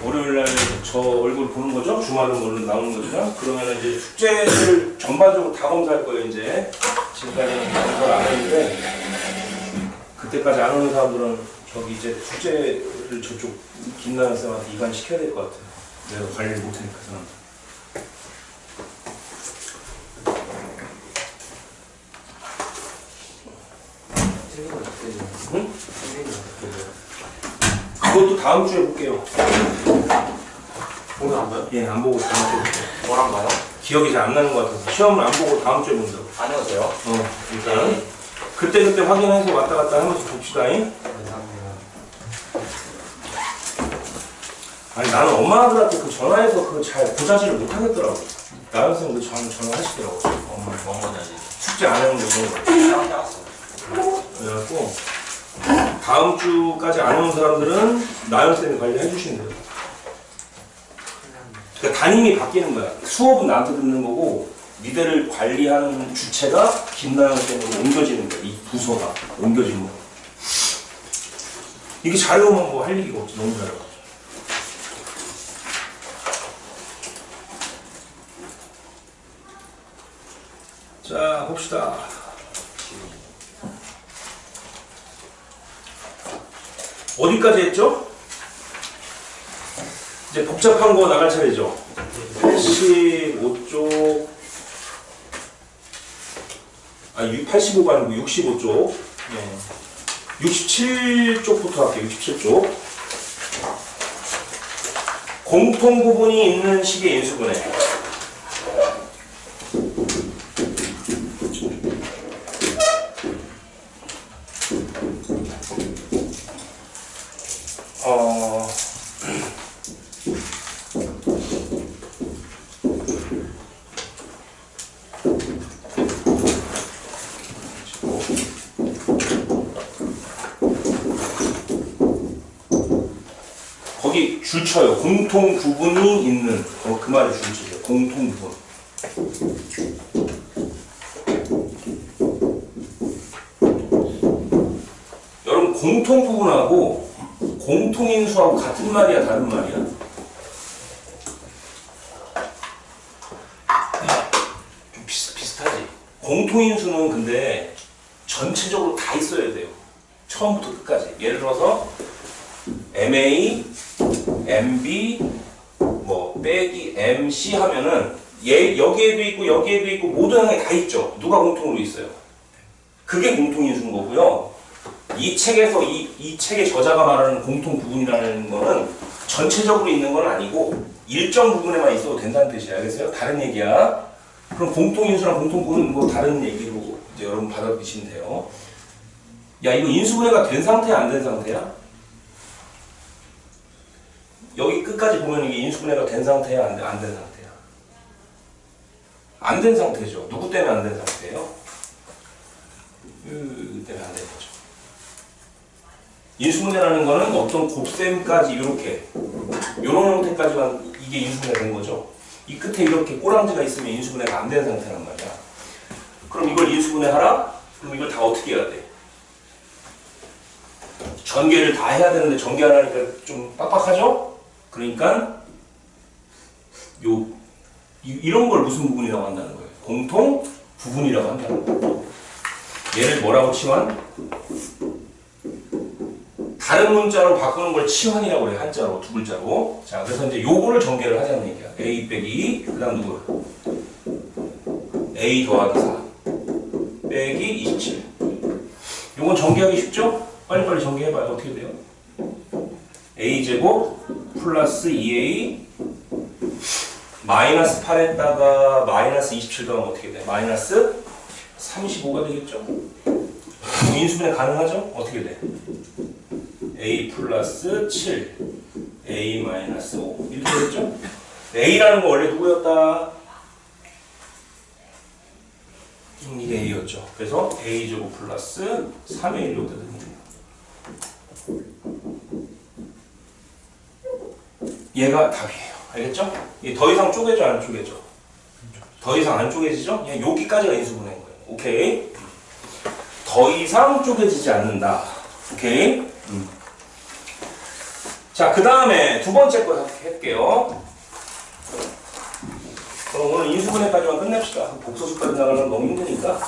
월요일날 저 얼굴 보는 거죠? 주말은 오늘 나오는 거죠? 그러면 이제 숙제를 전반적으로 다 검사할 거예요, 이제. 지금까지는 검사를 안 했는데, 그때까지 안 오는 사람들은 저기 이제 숙제를 저쪽 김나연 쌤한테 이관시켜야 될 것 같아요. 내가 관리를 못하니까, 사람들. 응? 그것도 다음 주에 볼게요. 오늘 안 봐요? 예, 안 보고 다음 주에 볼게요. 뭐랑 봐요? 기억이 잘 안 나는 것 같아서 시험을 안 보고 다음 주에 본다고. 안 해도 돼요? 일단 그때 확인해서 왔다 갔다 하면서 봅시다잉. 감사합니다. 아니 나는 엄마들한테 그 전화해서 그 잘 보자지를 못 하겠더라고. 나연 쌤도 전화하시더라고. 뭔 거냐지? 숙제 안 해놓은 거 이런 거. 사람이 왔어. 그래갖고 다음 주까지 안 오는 사람들은 나연 쌤이 관리해 주신대요. 그러니까 담임이 바뀌는 거야. 수업은 나한테 듣는 거고 니들을 관리하는 주체가 김나연 쌤으로 옮겨지는 거야. 이 부서가 옮겨지는 거야. 이게 잘 오면 뭐 할 얘기가 없지. 너무 잘해요. 자, 봅시다. 어디까지 했죠? 이제 복잡한 거 나갈 차례죠. 85쪽, 85가 아니고 65쪽. 네. 67쪽부터 할게요. 67쪽. 공통 부분이 있는 식의 인수분해. 거기 줄 쳐요. 공통 부분이 있는. 그 말에 줄 치세요. 공통 부분. 여러분 공통 부분하고 공통인수하고 같은 말이야, 다른 말이야? 좀 비슷하지? 공통인수는 근데 전체적으로 다 있어야 돼요. 처음부터 끝까지. 예를 들어서 MA, MB, 뭐 빼기 MC 하면은 여기에도 있고 여기에도 있고 모든 항에 다 있죠. 누가 공통으로 있어요? 그게 공통인수인 거고요. 이 책에서 이 책의 저자가 말하는 공통 부분이라는 거는 전체적으로 있는 건 아니고 일정 부분에만 있어도 된다는 뜻이야. 알겠어요? 다른 얘기야. 그럼 공통인수랑 공통부분은 뭐 다른 얘기로 이제 여러분 받아들이시면 돼요. 야, 이거 인수분해가 된 상태야, 안 된 상태야? 여기 끝까지 보면 이게 인수분해가 된 상태야, 안 된 상태야? 안 된 상태죠. 누구 때문에 안 된 상태예요? 때문에 안 된 거죠. 인수분해라는 거는 어떤 곱셈까지 이렇게 요런 형태까지만 이게 인수분해가 된 거죠. 이 끝에 이렇게 꼬랑지가 있으면 인수분해가 안 된 상태란 말이야. 그럼 이걸 인수분해하라? 그럼 이걸 다 어떻게 해야 돼? 전개를 다 해야 되는데 전개 안 하니까 좀 빡빡하죠? 그러니까 이런 걸 무슨 부분이라고 한다는 거예요? 공통 부분이라고 한다는 거예요. 얘를 뭐라고 치환? 다른 문자로 바꾸는 걸 치환이라고 그래요. 한자로, 두 글자로. 자, 그래서 이제 요거를 전개를 하자는 얘기야. A 빼기, 그 다음 누구? A 더하기 4 빼기 27. 요건 전개하기 쉽죠? 빨리빨리 전개해봐요. 어떻게 돼요? A제곱 플러스 2A 마이너스 8에다가 마이너스 27 더하면 어떻게 돼? 마이너스 35가 되겠죠? 인수분해 가능하죠? 어떻게 돼? A 플러스 7 A 마이너스 5 이렇게 되겠죠? A라는 거 원래 누구였다? 이게 A였죠. 그래서 A제곱 플러스 3의 1로 되거든요. 얘가 답이에요. 알겠죠? 더 이상 쪼개져 안 쪼개져? 더 이상 안 쪼개지죠? 그냥 여기까지가 인수분해인 거예요. 오케이? 더 이상 쪼개지지 않는다. 오케이? 자, 그 다음에 두 번째 거 할게요. 그럼 오늘 인수분해까지만 끝냅시다. 복소수까지 나가면 너무 힘드니까.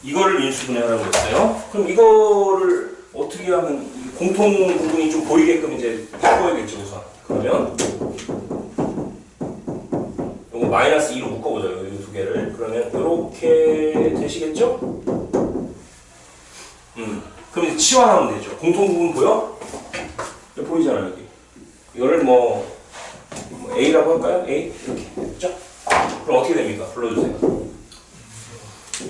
이거를 인수분해하라고 했어요. 그럼 이거를 어떻게 하면 공통 부분이 좀 보이게끔 이제 바꿔야겠죠, 우선. 그러면 이거 마이너스 2로 묶어보자, 이 두 개를. 그러면 이렇게 되시겠죠? 그럼 이제 치환하면 되죠. 공통 부분 보여? 여기 보이잖아요, 여기. 이거를 뭐 A라고 할까요? A? 이렇게 됐죠? 그럼 어떻게 됩니까? 불러주세요.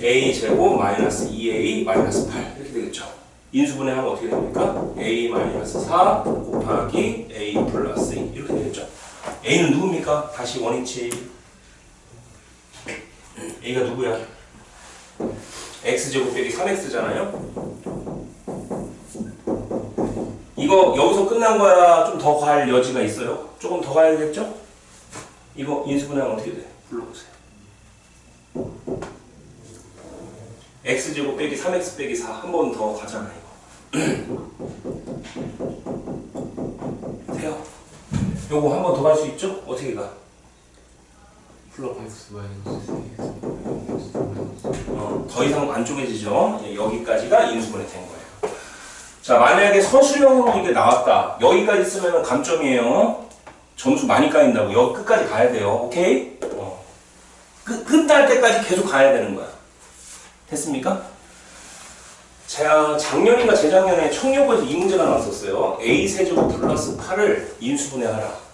A 제곱 마이너스 2A 마이너스 8 이렇게 되겠죠. 인수분해하면 어떻게 됩니까? A 마이너스 4 곱하기 A 플러스 2 이렇게 되겠죠. A는 누굽니까? 다시 원위치. A가 누구야? X제곱 빼기 3X잖아요. 이거 여기서 끝난 거야? 좀 더 갈 여지가 있어요? 조금 더 가야겠죠? 이거 인수분해하면 어떻게 돼? 불러보세요. X제곱 빼기 3X 빼기 4 한 번 더 가잖아 이거. 돼요. 요거 한 번 더 갈 수 있죠? 어떻게 가? 플러스 마이너스 더 이상 안 쪼개지죠? 예, 여기까지가 인수분해 된 거예요. 자, 만약에 서술형으로 이게 나왔다. 여기까지 쓰면 감점이에요. 점수 많이 까인다고. 여기 끝까지 가야 돼요. 오케이? 끝날 때까지 계속 가야 되는 거야. 됐습니까? 제가 작년인가 재작년에 청력에서 이 문제가 나왔었어요. A세제곱 플러스 8을 인수분해하라.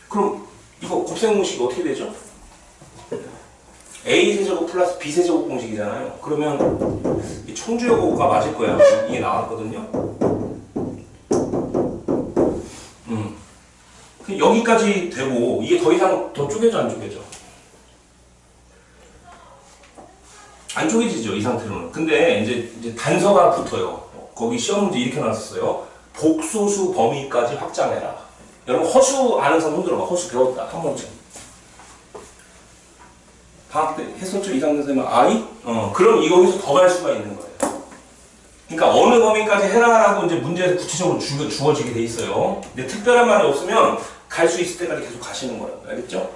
그럼 이거 곱셈 공식이 어떻게 되죠? A세제곱 플러스 B세제곱 공식이잖아요. 그러면 이 청주여고가 맞을 거예요. 이게 나왔거든요. 여기까지 되고 이게 더 이상 더 쪼개져 안 쪼개져? 안 쪼개지죠, 이 상태로는. 근데 이제 단서가 붙어요. 거기 시험 문제 이렇게 나왔었어요. 복소수 범위까지 확장해라. 여러분 허수 아는 사람 손들어봐. 허수 배웠다 한 번쯤. 방학 때 했었죠, 이상근 선생님. I? 그럼 여기서 더 갈 수가 있는 거예요. 그러니까 어느 범위까지 해라라고 이제 문제에서 구체적으로 주어지게 돼 있어요. 근데 특별한 말이 없으면 갈 수 있을 때까지 계속 가시는 거예요. 알겠죠?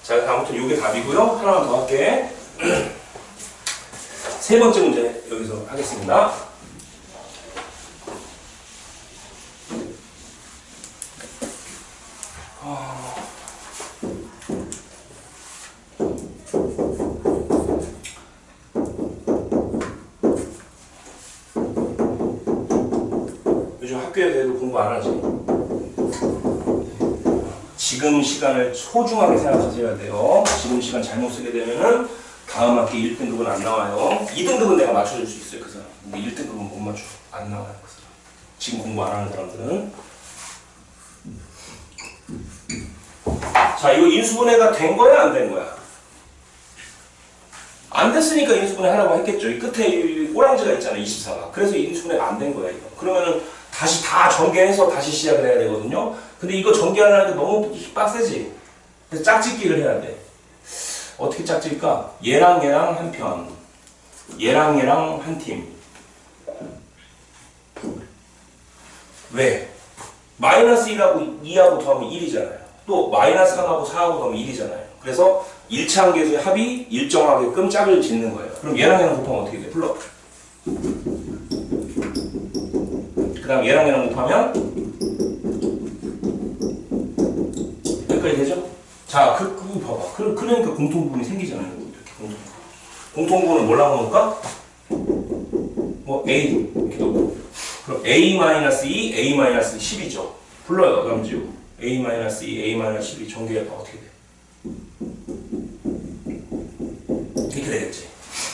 자, 아무튼 이게 답이고요. 하나만 더 할게. 세 번째 문제 여기서 하겠습니다. 요즘 학교에 대해서 공부 안 하지? 지금 시간을 소중하게 생각하셔야 돼요. 지금 시간 잘못 쓰게 되면은 다음 학기 1등급은 안 나와요. 2등급은 내가 맞춰줄 수 있어요, 그 사람. 근데 1등급은 못 맞춰. 안 나와요, 그 사람. 지금 공부 안 하는 사람들은. 자, 이거 인수분해가 된 거야, 안 된 거야? 안 됐으니까 인수분해 하라고 했겠죠. 이 끝에 이 꼬랑지가 있잖아요, 24가. 그래서 인수분해가 안 된 거야, 이거. 그러면은 다시 다 전개해서 다시 시작을 해야 되거든요. 근데 이거 전개하려는 게 너무 빡세지? 그래서 짝짓기를 해야 돼. 어떻게 짝질까? 얘랑 얘랑 한 편, 얘랑 얘랑 한 팀. 왜? 마이너스 1하고 2하고 더하면 1이잖아요. 또 마이너스 3하고 4하고 더하면 1이잖아요. 그래서 일차항계수의 합이 일정하게끔 짝을 짓는 거예요. 그럼 얘랑 얘랑 곱하면 어떻게 돼? 불러. 그 다음 얘랑 얘랑 곱하면 여기까지 되죠? 자, 그거 봐봐. 그러니까 공통부분이 생기잖아요. 이렇게 공통부분을 뭐라고 놓을까? 뭐 A 이렇게 놓고. 그럼 A-2, A-10이죠. 불러요, 남지우. A-2, A-12 전개해봐. 어떻게 돼? 이렇게 되겠지.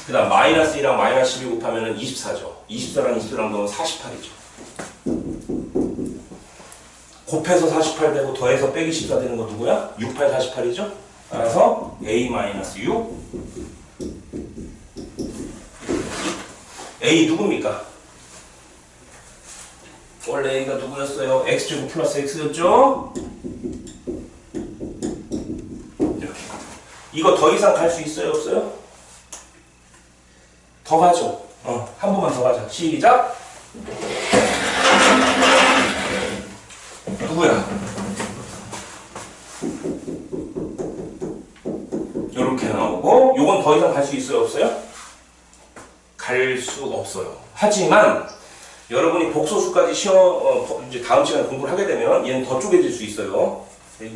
그 다음 마이너스 2랑 마이너스 12 곱하면 24죠. 24랑 24랑 넣으면 48이죠. 곱해서 48 되고 더해서 빼기 14 되는 거 누구야? 68, 48이죠? 따라서 A-6. A 누굽니까? 원래 A가 누구였어요? X제곱 플러스 X였죠? 이렇게. 이거 더 이상 갈 수 있어요? 없어요? 더 가죠. 한 번만 더 가자. 시작! 누구야? 이렇게 나오고, 요건 더 이상 갈 수 있어요? 없어요? 갈 수 없어요. 하지만 여러분이 복소수까지 이제 다음 시간에 공부를 하게 되면 얘는 더 쪼개질 수 있어요.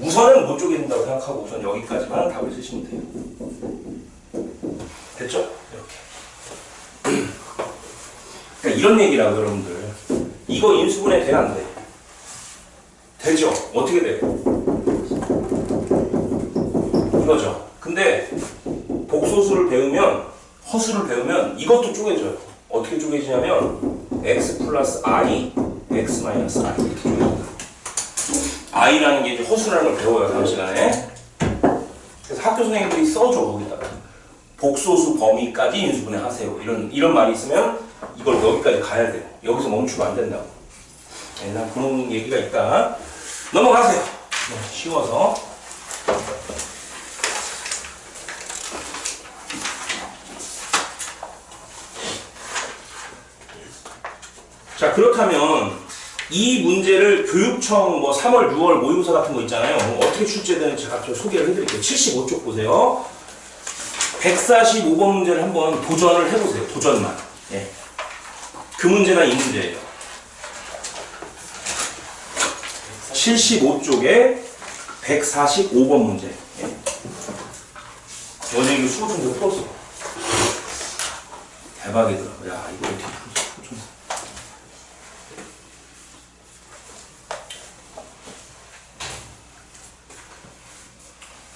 우선은 못 쪼개진다고 생각하고 우선 여기까지만 답을 쓰시면 돼요. 됐죠? 이렇게. 그러니까 이런 얘기라고 여러분들. 이거 인수분해 돼? 안 돼? 되죠? 어떻게 돼? 이거죠. 근데 복소수를 배우면, 허수를 배우면 이것도 쪼개져요. 어떻게 쪼개지냐면 x 플러스 i, x 마이너스 i 이렇게 쪼개집니다. i라는 게 이제 허수라는 걸 배워요, 다음 시간에. 그래서 학교 선생님들이 써줘, 거기다가. 복소수 범위까지 인수분해 하세요. 이런 말이 있으면 이걸 여기까지 가야 돼요. 여기서 멈추면 안 된다고. 난 그런 얘기가 있다. 넘어가세요. 쉬워서. 자, 그렇다면 이 문제를 교육청 3월, 6월 모의고사 같은 거 있잖아요. 어떻게 출제되는지 제가 소개를 해드릴게요. 75쪽 보세요. 145번 문제를 한번 도전을 해보세요. 도전만. 예. 그 문제가 이 문제예요. 75쪽에 145번 문제. 예. 어제 이거 수업 좀 풀었어. 대박이더라고. 야, 이거 어떻게 풀었어?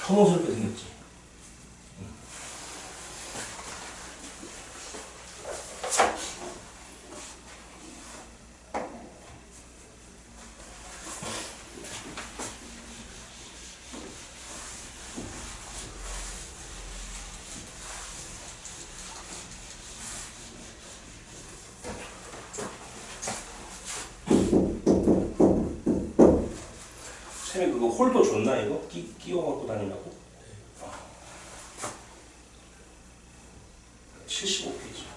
혐오스럽게 생겼지. 쌤이 그거 홀더 줬나 이거? 끼워 갖고 다니라고? 75페이지.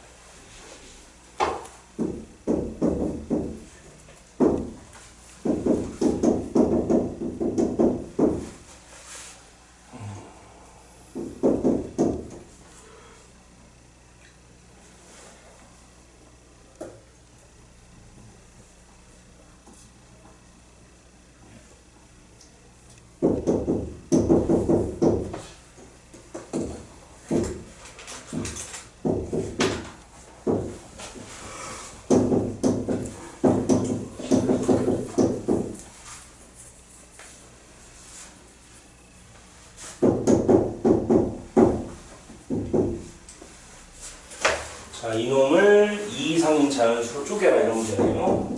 자, 이놈을 2 이상인 자연수로 쪼개라 이런 문제네요.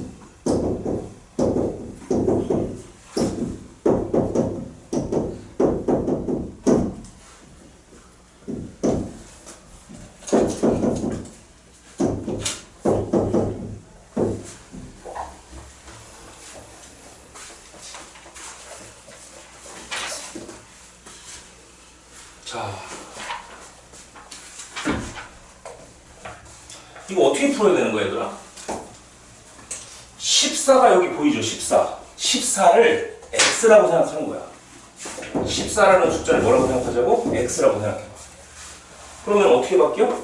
자, 이거 어떻게 풀어야 되는 거야, 얘들아? 14가 여기 보이죠? 14. 14를 x라고 생각하는 거야. 14라는 숫자를 뭐라고 생각하자고? x라고 생각해봐. 그러면 어떻게 바뀌어?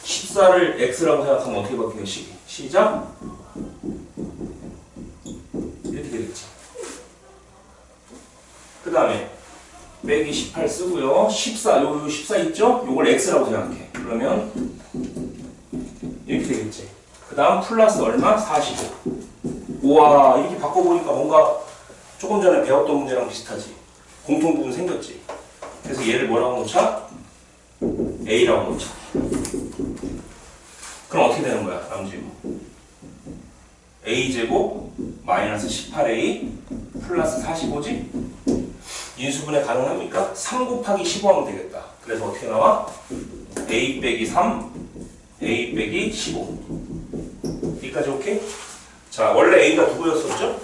14를 x라고 생각하면 어떻게 바뀌어? 시작? 이렇게 되겠지. 그 다음에 빼기 18 쓰고요. 14, 요 14 있죠? 요걸 x라고 생각해. 그러면 이렇게 되겠지. 그 다음 플러스 얼마? 45. 우와, 이렇게 바꿔보니까 뭔가 조금 전에 배웠던 문제랑 비슷하지. 공통부분 생겼지. 그래서 얘를 뭐라고 놓자? A라고 놓자. 그럼 어떻게 되는 거야, 남지우? A제곱 마이너스 18A 플러스 45지? 인수분해 가능합니까? 3 곱하기 15 하면 되겠다. 그래서 어떻게 나와? A 빼기 3, A 빼기 15. 이 여기까지 오케이? 자, 원래 A가 누구였었죠?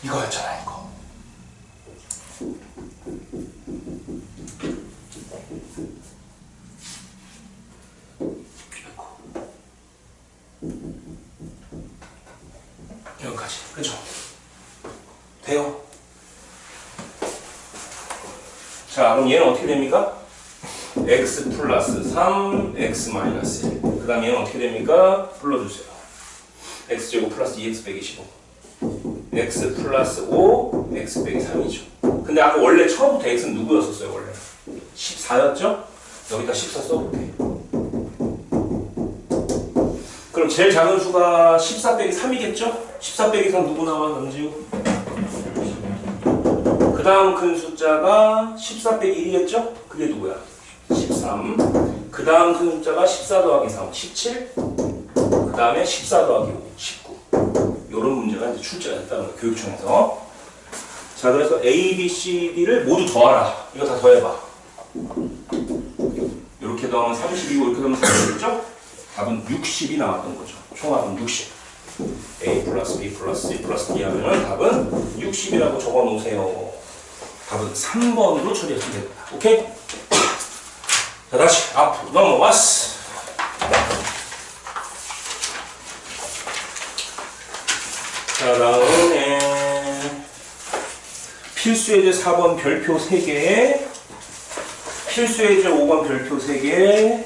이거였잖아, 이거. 여기까지. 그죠? 돼요. 자, 그럼 얘는 어떻게 됩니까? x 플러스 3, x 마이너스 1. 그 다음 얘는 어떻게 됩니까? 불러주세요. x제곱 플러스 2x 빼기 15. x 플러스 5, x 빼기 3이죠. 근데 아까 원래 처음부터 x는 누구였었어요, 원래? 14였죠? 여기다 14 써볼게. 그럼 제일 작은 수가 14 빼기 3이겠죠? 14 빼기 3 누구 나와, 남지우? 그 다음 큰 숫자가 14 빼기 1이겠죠? 그게 누구야? 13. 그 다음 큰 숫자가 14 더하기 3, 17. 그 다음에 14 더하기 5, 19. 이런 문제가 이제 출제가 됐다는 거예요, 교육청에서. 자, 그래서 A, B, C, D를 모두 더하라. 이거 다 더해봐. 이렇게 더하면 30이고 이렇게 더하면 30이겠죠? 답은 60이 나왔던 거죠. 총합은 60. A 플러스 B 플러스 C 플러스 D 하면 답은 60이라고 적어 놓으세요. 답은 3번으로 처리하시면 됩니다. 오케이? 자, 다시 앞으로 넘어왔어. 자, 다음에 필수예제 4번 별표 3개, 필수예제 5번 별표 3개.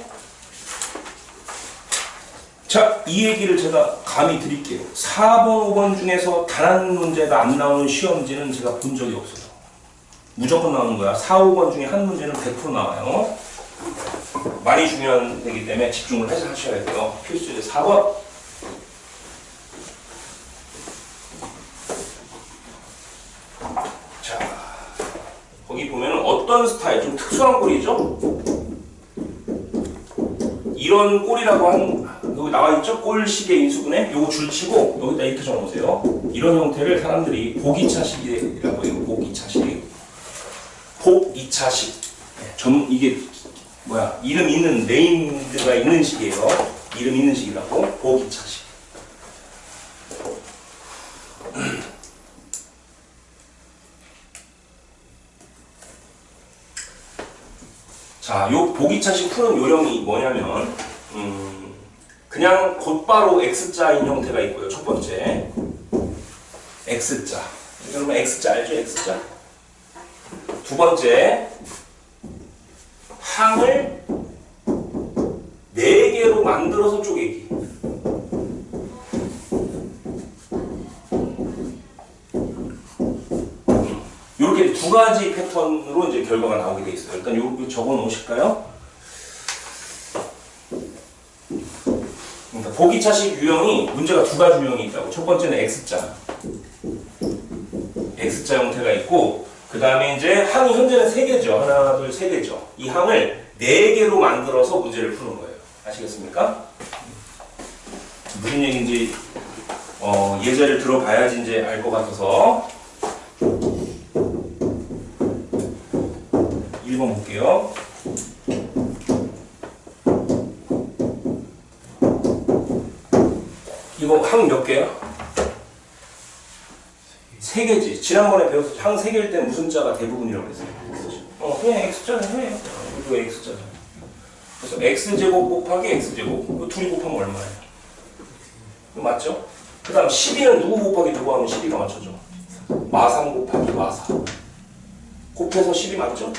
자, 이 얘기를 제가 감히 드릴게요. 4번, 5번 중에서 단 한 문제가 안 나오는 시험지는 제가 본 적이 없어요. 무조건 나오는 거야. 4, 5번 중에 한 문제는 100% 나와요. 많이 중요한 얘기 때문에 집중을 해서 하셔야 돼요. 필수예제 4번. 자, 거기 보면 어떤 스타일, 좀 특수한 꼴이죠? 이런 꼴이라고 여기 나와있죠? 꼴식의 인수분해. 요거 줄치고 여기다 이렇게 적어놓으세요. 이런 형태를 사람들이 복이차식이라고 해요. 복이차식. 복이차식. 이게 뭐야? 이름 있는 네임드가 있는 식이에요. 이름 있는 식이라고. 복이차식. 자, 요 복이차식 푸는 요령이 뭐냐면 그냥 곧바로 X자인 형태가 있고요. 첫 번째 X자. 여러분 X자 알죠? X자. 두 번째 항을 4개로 만들어서 쪼개기. 이렇게 두 가지 패턴으로 이제 결과가 나오게 돼 있어요. 일단 요거 적어 놓으실까요? 그러니까 복이차식 유형이 문제가 두 가지 유형이 있다고. 첫 번째는 X자. X자 형태가 있고, 그 다음에 이제 항이 현재는 3개죠. 하나, 둘, 3개죠. 이 항을 4개로 만들어서 문제를 푸는 거예요. 아시겠습니까? 무슨 얘기인지 예제를 들어봐야지 이제 알 것 같아서 1번 볼게요. 이거 항 몇 개야? 3개지. 지난번에 배웠을 때 항 3개일 때 무슨 자가 대부분이라고 했어요? 그냥 X자는 해요. 이거 X자잖아. 그래서 X제곱 곱하기 X제곱. 이거 둘이 곱하면 얼마예요? 이거 맞죠? 그 다음 12는 누구 곱하기 누구 하면 12가 맞춰져? 마3 곱하기 마4. 곱해서 12 맞죠?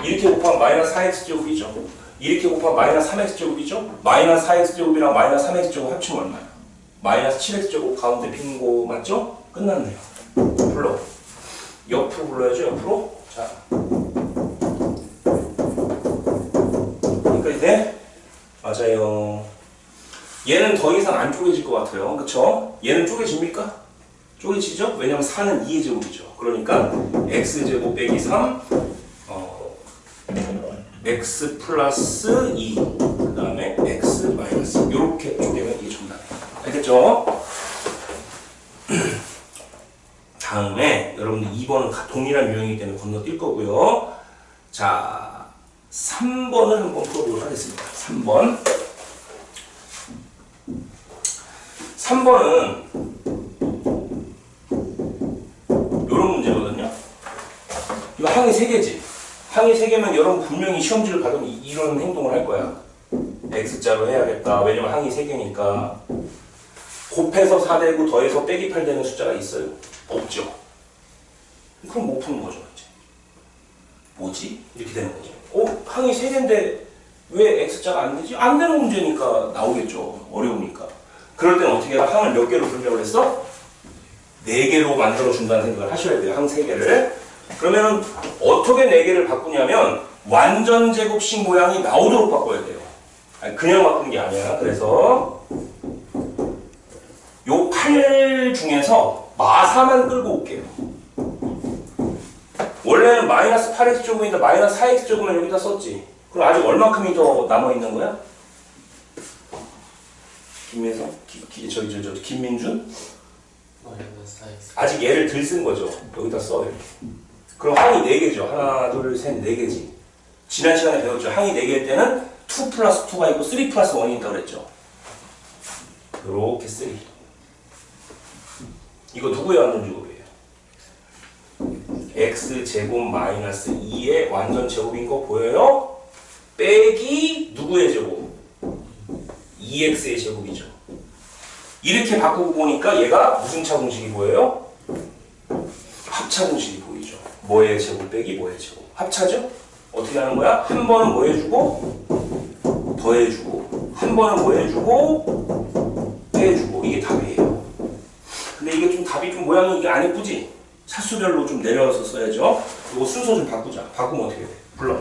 이렇게 곱하면 마이너스 4x제곱이죠? 이렇게 곱하면 마이너스 3x제곱이죠? 마이너스 4x제곱이랑 마이너스 3x제곱 합치면 얼마야? 마이너스 7x제곱 가운데 빈거 맞죠? 끝났네요. 불러. 옆으로 불러야죠, 옆으로. 자. 여기까지 돼? 맞아요. 얘는 더 이상 안 쪼개질 것 같아요. 그쵸? 얘는 쪼개집니까? 쪼개지죠? 왜냐면 4는 2의 제곱이죠. 그러니까 x제곱 빼기 3 x 플러스 2 그 다음에 x 마이너스 이렇게 쪼개면 이게 정답이에요. 알겠죠? 다음에 여러분들 2번은 동일한 유형이기 때문에 건너뛸 거고요. 자, 3번을 한번 풀어보도록 하겠습니다. 3번. 3번은 이런 문제거든요. 이거 항이 3개지. 항이 3개면 여러분 분명히 시험지를 받으면 이런 행동을 할 거야. X자로 해야겠다. 왜냐면 항이 3개니까. 곱해서 4되고 더해서 빼기 8되는 숫자가 있어요? 없죠. 그럼 못 푸는 거죠. 이제. 뭐지? 이렇게 되는 거죠. 항이 3개인데 왜 X자가 안 되지? 안 되는 문제니까 나오겠죠. 어려우니까. 그럴 때는 어떻게 해야 항을 몇 개로 분명을 했어? 4개로 만들어준다는 생각을 하셔야 돼요. 항 3개를. 그러면은 어떻게 4개를 바꾸냐면 완전 제곱식 모양이 나오도록 바꿔야 돼요. 아니, 그냥 바꾸는 게 아니야. 그래서 요 8 중에서 마사만 끌고 올게요. 원래는 마이너스 8x제곱인데 마이너스 4x제곱을 여기다 썼지. 그럼 아직 얼마큼이 더 남아있는 거야? 김민성? 김민준? 마이너스 4x. 아직 얘를 덜 쓴 거죠. 여기다 써. 이렇게. 그럼 항이 4개죠. 하나, 둘, 셋, 4개지. 지난 시간에 배웠죠. 항이 4개일 때는 2 플러스 2가 있고 3 플러스 1이 있다고 그랬죠. 요렇게 3. 이거 누구의 완전 제곱이에요? x제곱 마이너스 2의 완전 제곱인 거 보여요? 빼기 누구의 제곱? 2x의 제곱이죠. 이렇게 바꾸고 보니까 얘가 무슨 차공식이 보여요? 합차공식이 보이죠. 뭐의 제곱 빼기 뭐의 제곱. 합차죠? 어떻게 하는 거야? 한 번은 뭐 해주고 더해주고 한 번은 뭐 해주고 빼주고 이게 답이에요. 근데 이게 좀 답이 좀 모양이 이게 안 예쁘지? 차수별로 좀 내려서 써야죠. 이거 순서 좀 바꾸자. 바꾸면 어떻게 돼? 불러.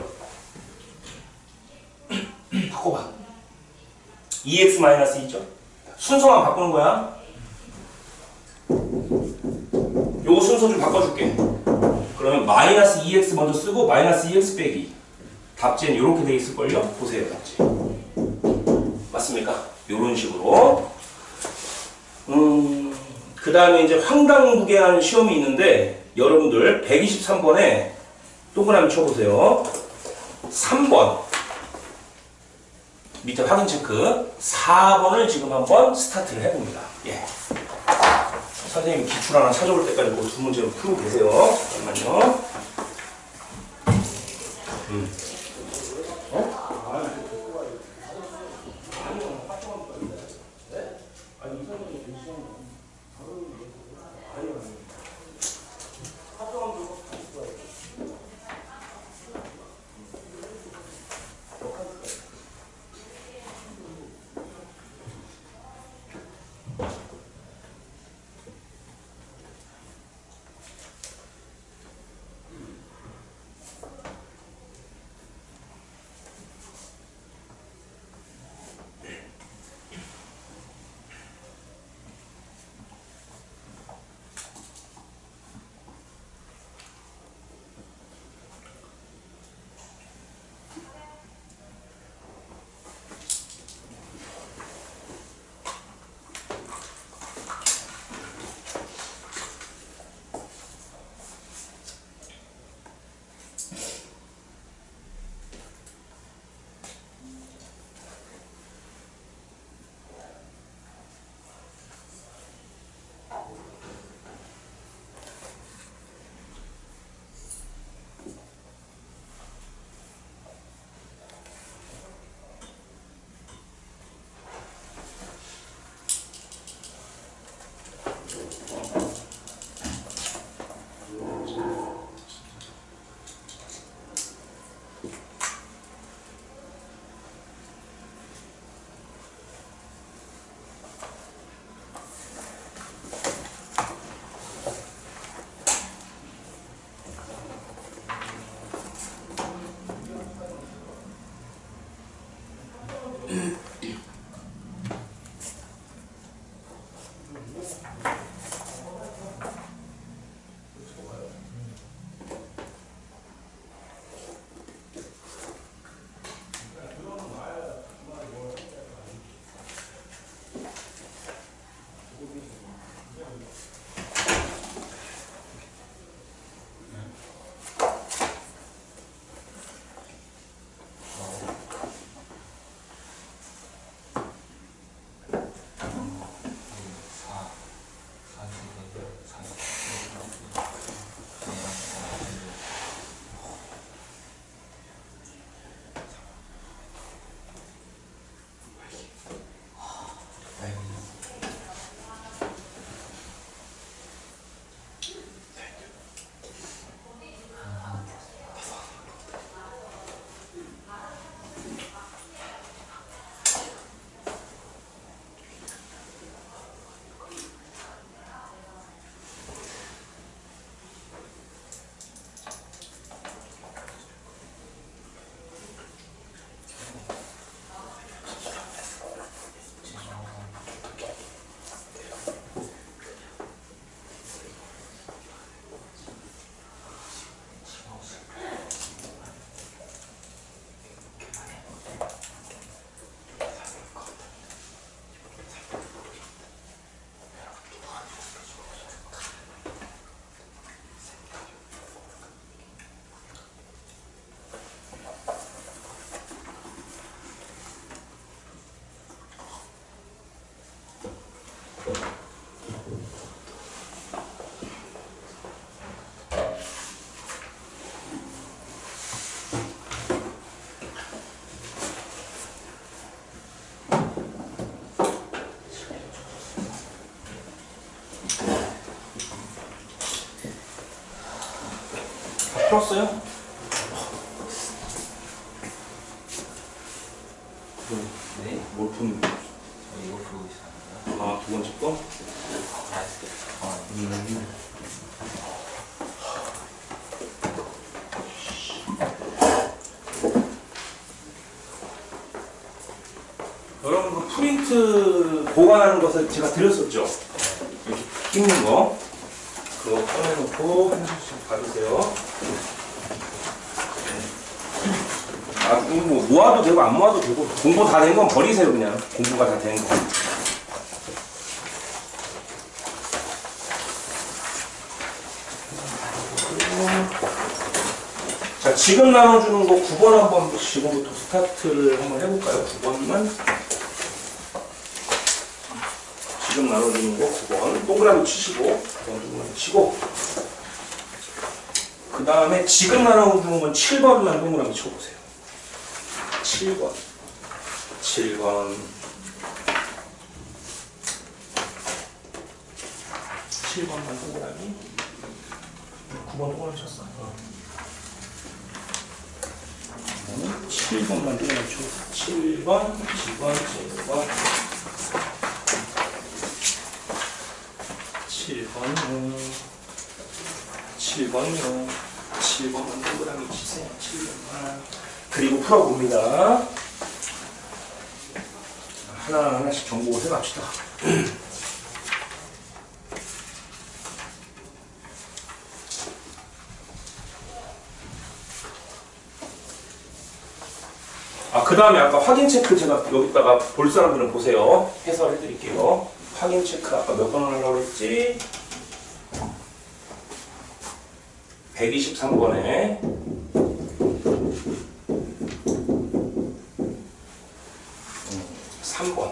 바꿔봐. 2x-2죠? 순서만 바꾸는 거야. 요거 순서 좀 바꿔줄게. 그러면 마이너스 2x 먼저 쓰고 마이너스 2x 빼기. 답지는 이렇게 돼 있을걸요? 보세요, 답지. 맞습니까? 요런 식으로. 그 다음에 이제 황당무계한 시험이 있는데 여러분들 123번에 동그라미 쳐보세요. 3번 밑에 확인 체크. 4번을 지금 한번 스타트를 해봅니다. 예. 선생님이 기출 하나 찾아올 때까지 그 두 문제를 풀고 계세요. 잠깐만요. 풀었어요? 네. 뭘 푸는 거야? 이거 부르고 있었는데. 아, 두 번째 거? 여러분 그 프린트 보관하는 것을 제가 드렸었죠? 이렇게 끼는 거 그거 꺼내놓고 하나씩 받으세요. 아, 뭐 모아도 되고 안 모아도 되고 공부 다 된 건 버리세요. 그냥 공부가 다 된 거. 자, 지금 나눠주는 거 9번 한번 지금부터 스타트를 한번 해볼까요? 9번만. 지금 나눠주는 거 9번. 동그라미 치시고, 9번 동그라미 치고. 그 다음에 지금 나눠주는 건 7번만 동그라미 쳐보세요. 7번. 7번. 7번만 동그라미. 9번 동그라미 쳤어. 7번만 동그라미 쳐. 7번, 2번, 7번. 7번요. 7번요. 7번만 동그라미 치세요. 7번만. 그리고 풀어봅니다. 하나하나씩 정보를 해갑시다. 아, 그 다음에 아까 확인 체크 제가 여기다가 볼 사람들은 보세요. 해설해 드릴게요. 확인 체크 아까 몇 번 하려고 했지? 123번에 3번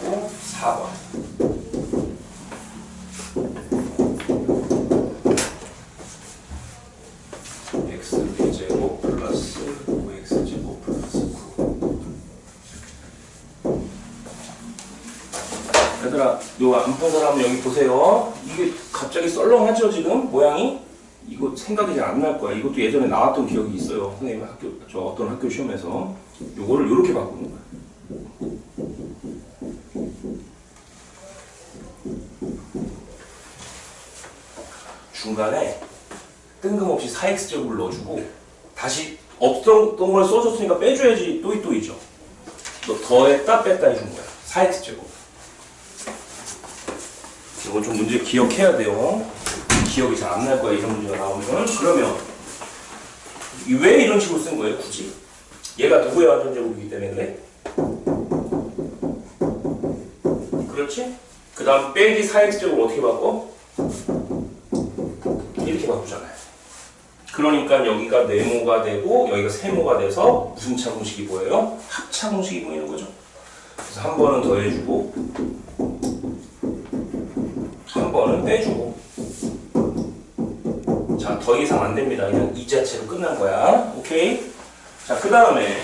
하고 4번 x제곱 플러스 5x제곱 플러스 9 얘들아 요 안 푼 사람은 여기 보세요. 이게 갑자기 썰렁하죠 지금 모양이? 이거 생각이 잘 안 날 거야. 이것도 예전에 나왔던 기억이 있어요. 선생님 저 어떤 학교 시험에서 요거를 이렇게 바꾸는 거야. 중간에 뜬금없이 4x제곱을 넣어주고 다시 없던 걸 써줬으니까 빼줘야지 또이또이죠. 너 더했다 뺐다 해준 거야. 4x제곱. 이건 좀 문제 기억해야 돼요. 기억이 잘 안 날 거야 이런 문제가 나오면. 그러면 왜 이런 식으로 쓴 거예요 굳이? 얘가 누구의 완전제곱이기 때문에 그래? 그렇지? 그 다음 빼기 4x제곱을 어떻게 바꿔? 이렇게 바꾸잖아요. 그러니까 여기가 네모가 되고 여기가 세모가 돼서 무슨 차공식이 보여요? 합차공식이 보이는 거죠. 그래서 한 번은 더해주고 한 번은 빼주고. 자, 더 이상 안 됩니다. 그냥 이 자체로 끝난 거야. 오케이? 자, 그 다음에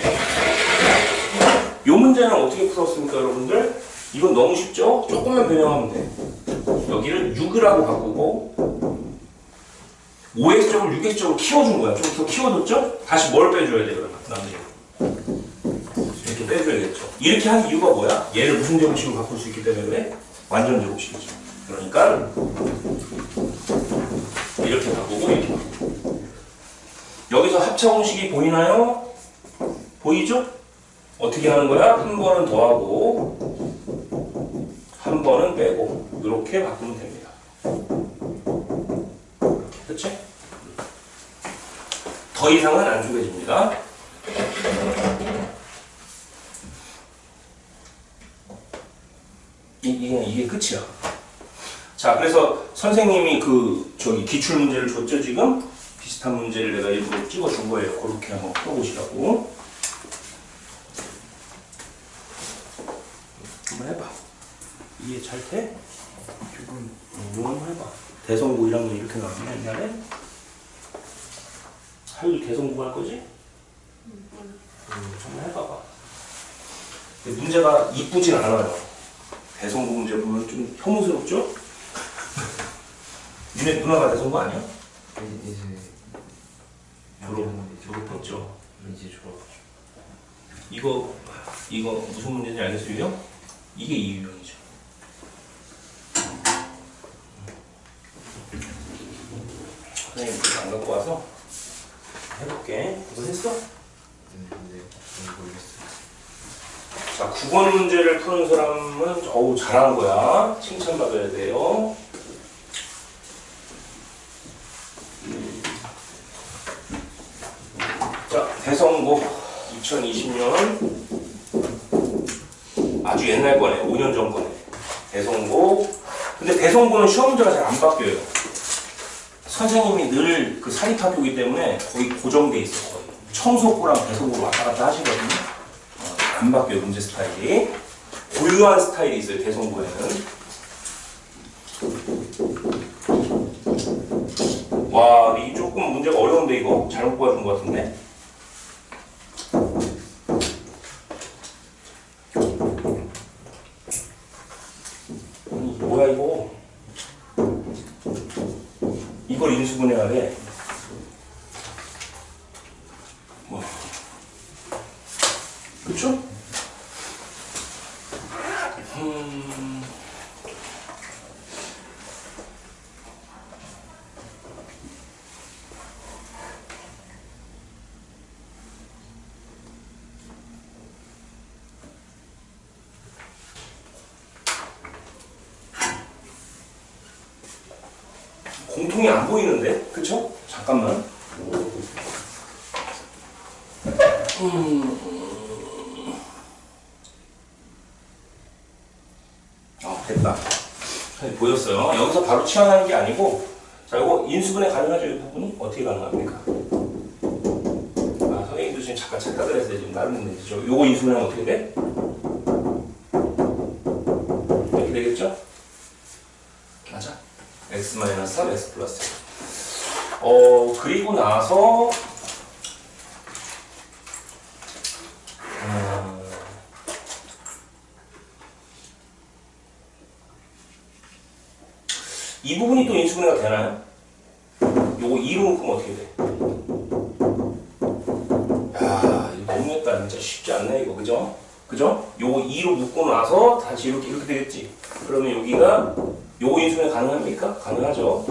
이 문제는 어떻게 풀었습니까, 여러분들? 이건 너무 쉽죠? 조금만 변형하면 돼. 여기를 6이라고 바꾸고 5x쪽을 6x쪽으로 키워준 거야. 좀 더 키워줬죠? 다시 뭘 빼줘야 돼, 그러면? 남들 이렇게 빼줘야겠죠. 이렇게 한 이유가 뭐야? 얘를 무슨 제곱식으로 바꿀 수 있기 때문에 그래? 완전 제곱식이죠. 그러니까 이렇게 바꾸고 이렇게 바꾸고. 여기서 합차공식이 보이나요? 보이죠? 어떻게 하는 거야? 한 번은 더하고 한 번은 빼고 이렇게 바꾸면 됩니다. 그렇지? 더 이상은 안 쪼개집니다. 이게 끝이야. 자, 그래서 선생님이 저기 기출 문제를 줬죠, 지금? 비슷한 문제를 내가 일부러 찍어준 거예요. 그렇게 한번 풀어보시라고. 한번 해봐. 이해 잘 돼? 조금, 이거 한번 해봐. 대성고 1학년 이렇게 나왔나, 옛날에? 하율 대성고 할 거지? 한번 해봐봐. 근데 문제가 이쁘진 않아요. 대성고 문제 보면 좀 혐오스럽죠? 니네 누나가 대성고 아니야? 이제 졸업했죠. 이제 졸업. 이거 무슨 문제인지 알겠어요? 이게 이 유형이죠. 선생님 이거 안 갖고 와서 해볼게. 이거 했어? 네, 모르겠어요. 자, 9번 문제를 푸는 사람은 어우 잘하는 거야. 칭찬받아야 돼요. 자, 대성고 2020년 아주 옛날 거네. 5년 전 거네. 대성고. 근데 대성고는 시험 문제가 잘 안 바뀌어요. 선생님이 늘 그 사립학교이기 때문에 거의 고정돼 있어. 거의. 청소부랑 대성고로 왔다 갔다 하시거든요. 안 바뀌어요. 문제 스타일이. 고유한 스타일이 있어요. 대성고에는. 와, 이 조금 문제가 어려운데 이거 잘못 보여준 것 같은데. 뭐야 이거? 이걸 인수분해야 돼. 뭐? 그쵸? 공통이 안 보이는데? 그쵸? 잠깐만. 됐다. 보였어요. 여기서 바로 치환하는 게 아니고, 자, 이거 인수분해 가능하죠? 이 부분이? 어떻게 가능합니까? 아, 선생님도 지금 잠깐 착각을 했어요. 지금 다른 문제죠. 요거 인수분해는 어떻게 돼? 이렇게 되겠죠? 맞아? x-3 x 플러스. 그리고 나서 이 부분이 또 인수분해가 되나요? 요거 2로 묶으면 어떻게 돼? 야, 이거 너무했다. 진짜 쉽지 않네 이거. 그죠? 그죠? 요거 2로 묶고 나서 다시 이렇게 되겠지. 그러면 여기가 요거 인수분해 가능합니까? 가능하죠.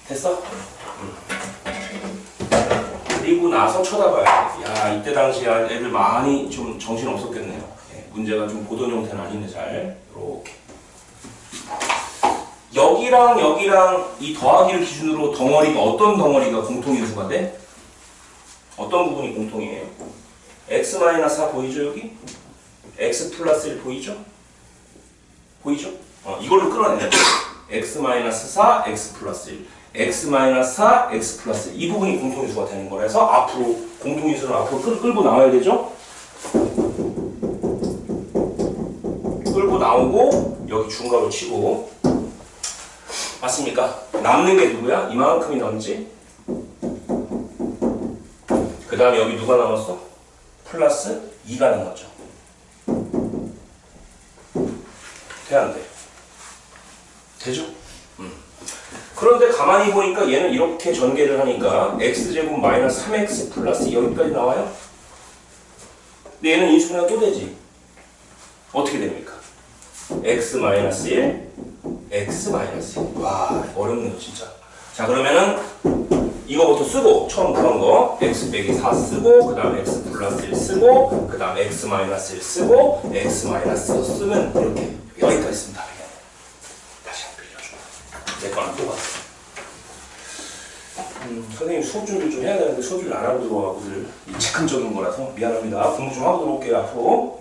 됐어? 그리고 나서 쳐다봐요. 야, 이때 당시에 애들 많이 좀 정신 없었겠네요. 문제가 좀 보던 형태는 아닌데 잘 이렇게 여기랑 이 더하기를 기준으로 덩어리가 어떤 덩어리가 공통인수가 돼? 어떤 부분이 공통이에요? x-4 보이죠 여기? x 플러스 1 보이죠? 보이죠? 이걸로 끌어내요. x-4 x 플러스 1 x-4 x 플러스 1 이 부분이 공통인수가 되는 거라서 앞으로 공통인수는 앞으로 끌고 나와야 되죠? 끌고 나오고 여기 중괄호 치고 맞습니까? 남는 게 누구야? 이만큼이 남지? 그 다음에 여기 누가 남았어? 플러스 2가 남았죠. 돼, 안 돼? 되죠? 그런데 가만히 보니까 얘는 이렇게 전개를 하니까 x제곱 마이너스 3x 플러스 여기까지 나와요? 근데 얘는 인수분해가 또 되지. 어떻게 됩니까? x 마이너스 1 x 마이너스 1. 와, 어렵네요 진짜. 자, 그러면은 이거부터 쓰고 처음 그런 거 x 빼기 4 쓰고 그 다음 x 플러스 1 쓰고 그 다음 x 마이너스 1 쓰고 x 마이너스 1 쓰면 이렇게 여기까지 씁니다. 다시 한번 빌려줘. 내 거 안 뽑았어. 선생님 수업 준비 좀 해야 되는데 수업 준비 안 하고 들어와고 늘 즉흥적인 거라서 미안합니다. 공부 좀 하고 들어올게요 앞으로.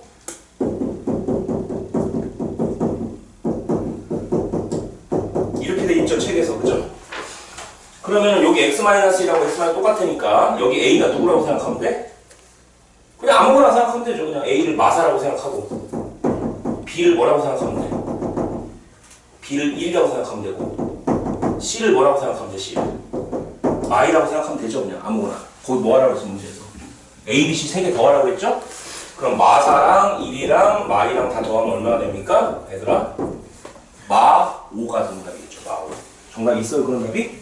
이렇게 돼 있죠 책에서. 그죠? 그러면 여기 x-1하고 x- 똑같으니까 여기 a가 누구라고 생각하면 돼? 그냥 아무거나 생각하면 되죠. 그냥 a를 마사라고 생각하고 b를 뭐라고 생각하면 돼? b를 1이라고 생각하면 되고 c를 뭐라고 생각하면 돼? c를 i라고 생각하면 되죠. 그냥 아무거나. 거기 뭐 하라고 했어 문제에서? a, b, c 3개 더하라고 했죠? 그럼 마사랑 1이랑 마이랑 다 더하면 얼마나 됩니까? 얘들아? 마 5가 된다 되겠죠. 와우. 정답 있어요, 그런 답이?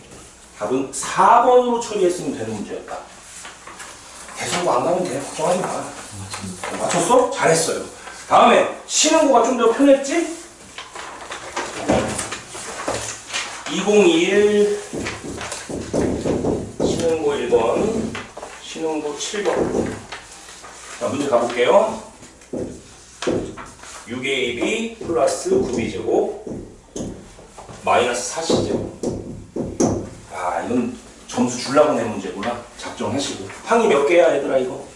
답은 4번으로 처리했으면 되는 문제였다. 대성고 안 가면 돼. 걱정하지 마. 맞췄어? 잘했어요. 다음에 신흥고가 좀 더 편했지? 2021 신흥고 1번, 신흥고 7번. 자, 문제 가볼게요. 6AB 플러스 9B제곱 마이너스 4C제곱. 아, 이건 점수 주려고 낸 문제구나. 작정하시고. 항이 몇 개야, 얘들아, 이거?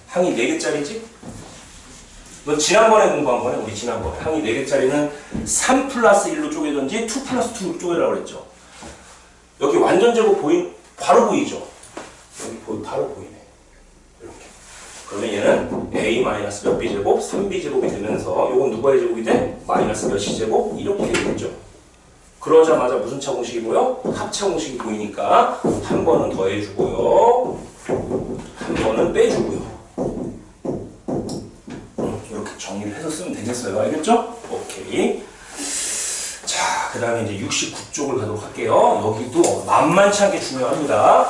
항이 4개짜리지? 너 지난번에 공부한 거네, 우리 지난번에. 항이 4개짜리는 3 플러스 1로 쪼개든지 2 플러스 2로 쪼개라고 그랬죠. 여기 완전 제곱 바로 보이죠? 여기 바로 보이네. 이렇게. 그러면 얘는 A 마이너스 몇 B제곱, 3B제곱이 되면서 요건 누구의 제곱이 돼? 마이너스 몇 C제곱? 이렇게 되겠죠. 그러자마자 무슨 차 공식이 보여? 합차 공식이 보이니까 한 번은 더해주고요. 한 번은 빼주고요. 이렇게 정리를 해서 쓰면 되겠어요. 알겠죠? 오케이. 자, 그 다음에 이제 69쪽을 가도록 할게요. 여기도 만만치 않게 중요합니다.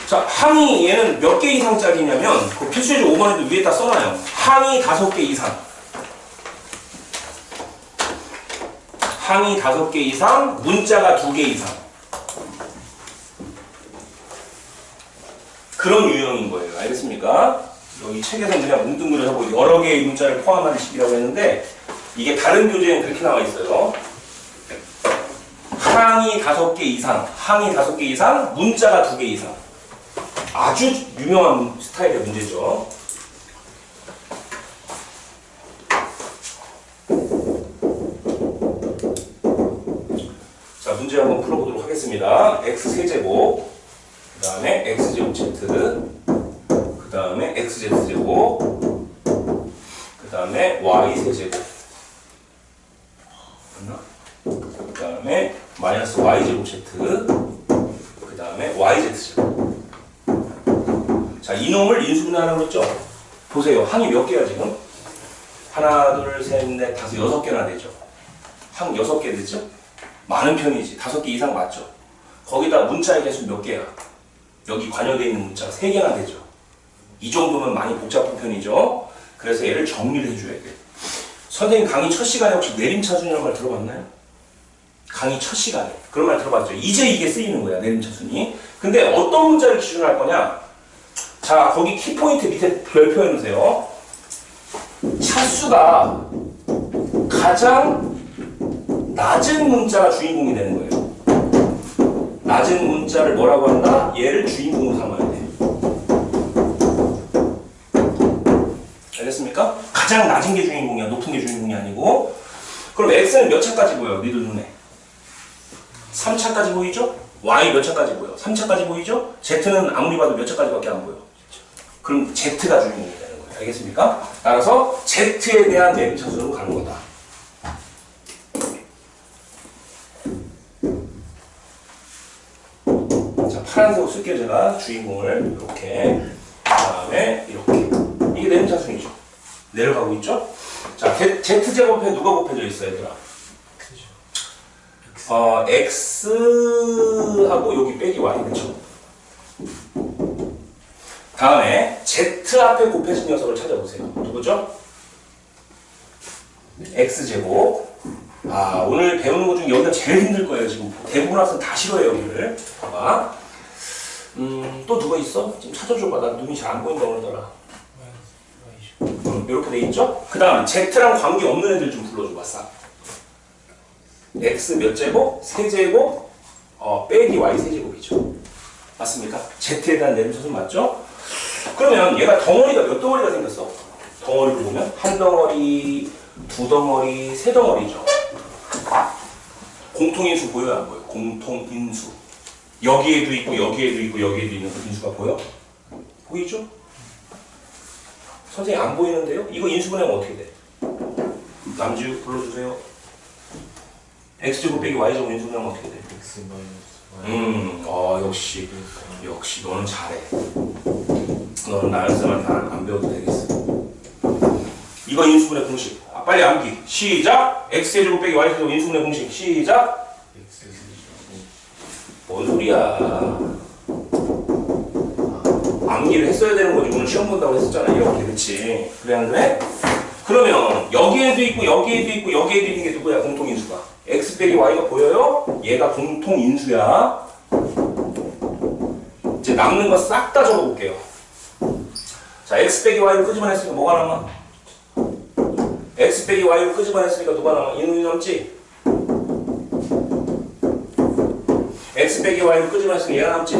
자, 항이 얘는 몇 개 이상짜리냐면 그 필수예제 5번에도 위에다 써놔요. 항이 5개 이상. 항이 5개 이상, 문자가 2개 이상. 그런 유형인 거예요. 알겠습니까? 여기 책에서는 그냥 뭉뚱그려서 여러 개의 문자를 포함한 식이라고 했는데 이게 다른 교재에는 그렇게 나와 있어요. 항이 5개 이상, 항이 5개 이상, 문자가 2개 이상. 아주 유명한 스타일의 문제죠. 자, 문제 한번 풀어보도록 하겠습니다. x세제곱, 그 다음에 x제곱 z, 그 다음에 xz제곱, 그 다음에 y세제곱, 그 다음에 마이너스 y제곱 z, 그 다음에 yz제곱. 자, 이놈을 인수분해하라고 그랬죠? 보세요. 항이 몇 개야, 지금? 하나, 둘, 셋, 넷, 다섯, 6개나 되죠? 항 6개 되죠? 많은 편이지. 5개 이상 맞죠? 거기다 문자의 개수 몇 개야? 여기 관여되어 있는 문자가 3개나 되죠? 이 정도면 많이 복잡한 편이죠? 그래서 얘를 정리를 해줘야 돼. 선생님 강의 첫 시간에 혹시 내림차순이라는 말 들어봤나요? 강의 첫 시간에. 그런 말 들어봤죠? 이제 이게 쓰이는 거야, 내림차순이. 근데 어떤 문자를 기준으로 할 거냐? 자, 거기 키포인트 밑에 별표 해놓으세요. 차수가 가장 낮은 문자가 주인공이 되는 거예요. 낮은 문자를 뭐라고 한다? 얘를 주인공으로 삼아야 돼. 알겠습니까? 가장 낮은 게 주인공이야. 높은 게 주인공이 아니고. 그럼 x는 몇 차까지 보여? 니들 눈에? 3차까지 보이죠? y 몇 차까지 보여? 3차까지 보이죠? z는 아무리 봐도 몇 차까지밖에 안 보여. 그럼 z가 주인공이 되는 거예요. 알겠습니까? 따라서 z에 대한 내림차순으로 가는 거다. 자, 파란색으로 쓸게요. 제가 주인공을 이렇게, 그 다음에 이렇게. 이게 내림차순이죠. 내려가고 있죠? 자, z제곱에 누가 곱해져 있어요, 얘들아? x하고 여기 빼기 y, 그쵸? 다음에 z 앞에 곱해진 녀석을 찾아보세요. 누구죠? x제곱. 아, 오늘 배우는 것 중에 여기가 제일 힘들 거예요. 지금 대부분 학생 다 싫어해요, 여기를. 봐봐. 또 누가 있어? 지금 찾아줘봐. 나 눈이 잘 안 보인다 그러더라. 이렇게 돼 있죠? 그 다음 z랑 관계없는 애들 좀 불러줘봐. 싹. x 몇 제곱? 세제곱? 빼기 y 세제곱이죠. 맞습니까? z에 대한 내림차순 맞죠? 그러면 얘가 덩어리가 몇 덩어리가 생겼어? 덩어리를 보면 한 덩어리, 두 덩어리, 세 덩어리죠. 공통인수 보여요, 안 보여? 공통인수. 여기에도 있고 여기에도 있고 여기에도 있는 그 인수가 보여? 보이죠? 선생님 안 보이는데요? 이거 인수분해하면 어떻게 돼? 남지우 불러주세요. x제곱 빼기 y제곱 인수분해하면 어떻게 돼? x 마이너스 y. 역시 너는 잘해. 너는 나연쌤한테 안 배워도 되겠어. 이거 인수분해 공식. 빨리 암기. 시작. x제곱 빼기 y제곱 인수분해 공식. 시작. 뭔 소리야. 암기를 했어야 되는 거지. 오늘 시험 본다고 했었잖아. 이렇게. 그치? 그래 안 그래? 그러면 여기에도 있고 여기에도 있고 여기에도 있는 게 누구야? 공통인수가. x 빼기 y가 보여요? 얘가 공통인수야. 이제 남는 거 싹 다 적어볼게요. 자, x 빼기 y를 끄집어냈으니까 뭐가 남아? x 빼기 y를 끄집어냈으니까 누가 남아? 이놈이 남지? x 빼기 y를 끄집어냈으니까 얘가 남지?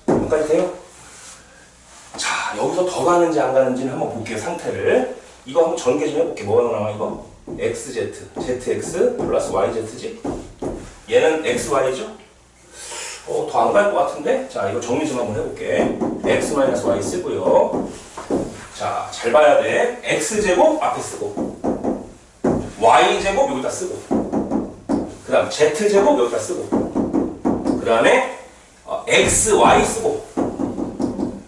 여기까지 돼요? 자, 여기서 더 가는지 안 가는지는 한번 볼게요. 상태를. 이거 한번 전개 좀 해볼게. 뭐가 나와 이거? xz, zx 플러스 yz지? 얘는 xy죠? 더 안 갈 것 같은데? 자, 이거 정리 좀 한번 해볼게. x-y 쓰고요. 자, 잘 봐야 돼. x제곱 앞에 쓰고 y제곱 여기다 쓰고 그 다음 z제곱 여기다 쓰고 그 다음에 xy 쓰고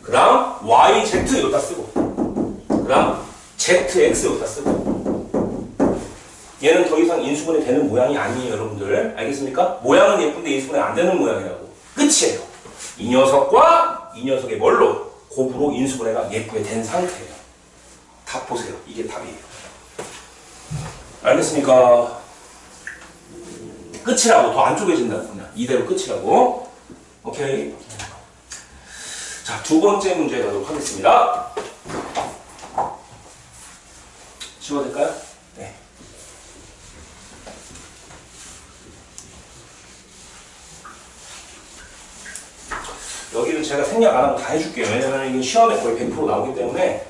그 다음 yz 여기다 쓰고 그 다음 zx 여기다 쓰고 얘는 더 이상 인수분해 되는 모양이 아니에요, 여러분들. 알겠습니까? 모양은 예쁜데 인수분해 안 되는 모양이라고. 끝이에요. 이 녀석과 이 녀석의 뭘로? 곱으로 인수분해가 예쁘게 된 상태예요. 답 보세요. 이게 답이에요. 알겠습니까? 끝이라고. 더 안 쪼개진다고. 그냥 이대로 끝이라고. 오케이. 자, 두 번째 문제 가도록 하겠습니다. 지워도 될까요? 네. 여기는 제가 생략 안 하고 다 해줄게요. 왜냐면 이게 시험에 거의 100% 나오기 때문에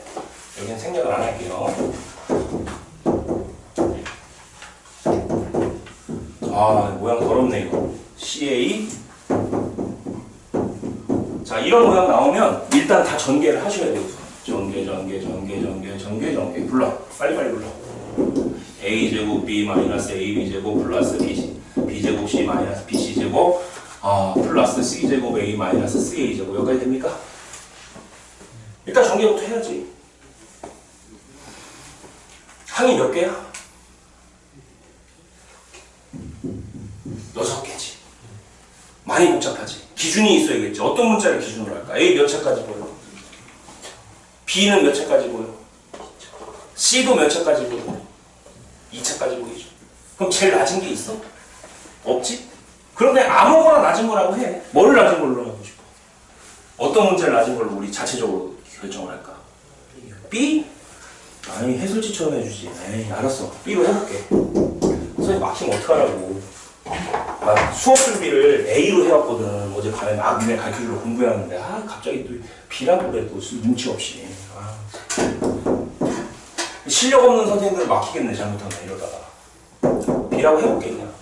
여기는 생략을 안 할게요. 아, 모양 더럽네 이거. CA. 자, 이런 모양 나오면 일단 다 전개를 하셔야 돼요. 전개. 불러. 빨리빨리 불러. a제곱 b 마이너스 ab제곱 플러스 b제곱 c 마이너스 bc제곱 플러스 c제곱 a 마이너스 ca제곱. 여기까지 됩니까? 일단 전개부터 해야지. 항이 몇 개야? 6개지. 많이 복잡하지. 기준이 있어야겠지. 어떤 문자를 기준으로 할까? A 몇 차까지 보여? B는 몇 차까지 보여? C도 몇 차까지 보여? 2차까지 보이죠. 그럼 제일 낮은 게 있어? 없지? 그런데 아무거나 낮은 거라고 해. 뭘 낮은 걸로 하고 싶어? 어떤 문제를 낮은 걸로 우리 자체적으로 결정을 할까? B? 아니, 해설지처럼 해주지. 에이, 알았어. B로 해볼게. 선생님 막히면 어떡하라고. 수업 준비를 A로 해왔거든. 어제 밤에 막 니네 가르치려고 공부해왔는데 갑자기 또 B라고 그래. 또 눈치 없이. 실력 없는 선생님들 막히겠네. 잘못하면 이러다가. B라고 해볼게 그냥.